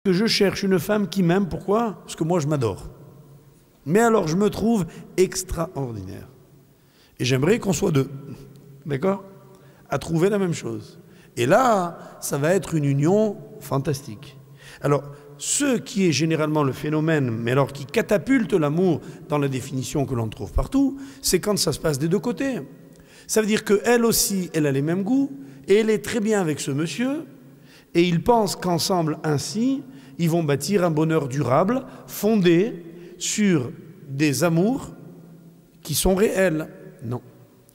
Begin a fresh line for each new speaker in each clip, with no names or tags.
que je cherche une femme qui m'aime. Pourquoi? Parce que moi, je m'adore. Mais alors, je me trouve extraordinaire. Et j'aimerais qu'on soit deux, d'accord? À trouver la même chose. Et là, ça va être une union fantastique. Alors, ce qui est généralement le phénomène, mais alors qui catapulte l'amour dans la définition que l'on trouve partout, c'est quand ça se passe des deux côtés. Ça veut dire qu'elle aussi, elle a les mêmes goûts, et elle est très bien avec ce monsieur, et ils pensent qu'ensemble, ainsi, ils vont bâtir un bonheur durable, fondé sur des amours qui sont réels. Non.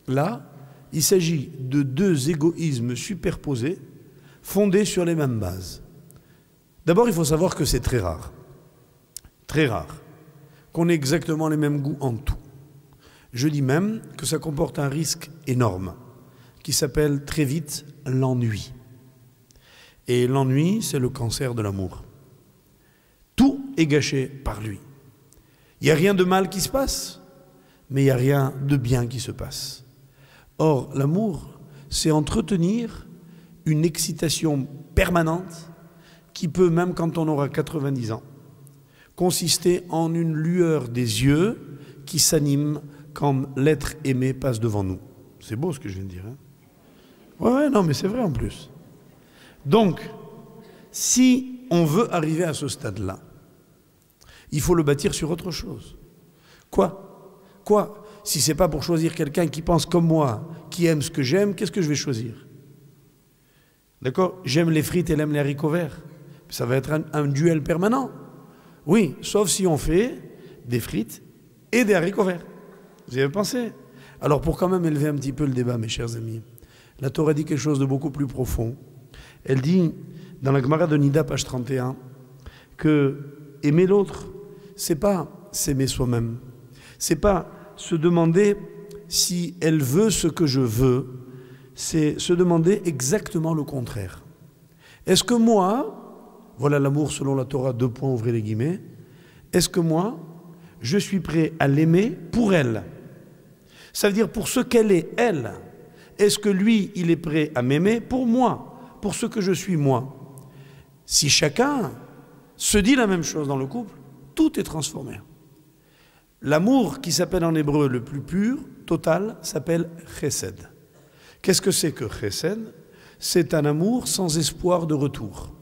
Là, il s'agit de deux égoïsmes superposés, fondés sur les mêmes bases. D'abord, il faut savoir que c'est très rare, qu'on ait exactement les mêmes goûts en tout. Je dis même que ça comporte un risque énorme, qui s'appelle très vite l'ennui. Et l'ennui, c'est le cancer de l'amour. Tout est gâché par lui. Il n'y a rien de mal qui se passe, mais il n'y a rien de bien qui se passe. Or, l'amour, c'est entretenir une excitation permanente qui peut, même quand on aura 90 ans, consister en une lueur des yeux qui s'anime quand l'être aimé passe devant nous. C'est beau ce que je viens de dire, hein? Ouais, non, mais c'est vrai en plus. Donc, si on veut arriver à ce stade-là, il faut le bâtir sur autre chose. Quoi? Si ce n'est pas pour choisir quelqu'un qui pense comme moi, qui aime ce que j'aime, qu'est-ce que je vais choisir? D'accord? J'aime les frites, elle aime les haricots verts. Ça va être un duel permanent. Oui, sauf si on fait des frites et des haricots verts. Vous y avez pensé? Alors pour quand même élever un petit peu le débat, mes chers amis, la Torah dit quelque chose de beaucoup plus profond. Elle dit, dans la Gemara de Nida, page 31, que aimer l'autre, c'est pas s'aimer soi-même. C'est pas se demander si elle veut ce que je veux, c'est se demander exactement le contraire. Est-ce que moi, voilà l'amour selon la Torah, 2 points, ouvrez les guillemets, est-ce que moi, je suis prêt à l'aimer pour elle? Ça veut dire pour ce qu'elle est, elle. Est-ce que lui, il est prêt à m'aimer pour moi, pour ce que je suis moi? Si chacun se dit la même chose dans le couple, tout est transformé. L'amour qui s'appelle en hébreu le plus pur, total, s'appelle chesed. Qu'est-ce que c'est que chesed? C'est un amour sans espoir de retour.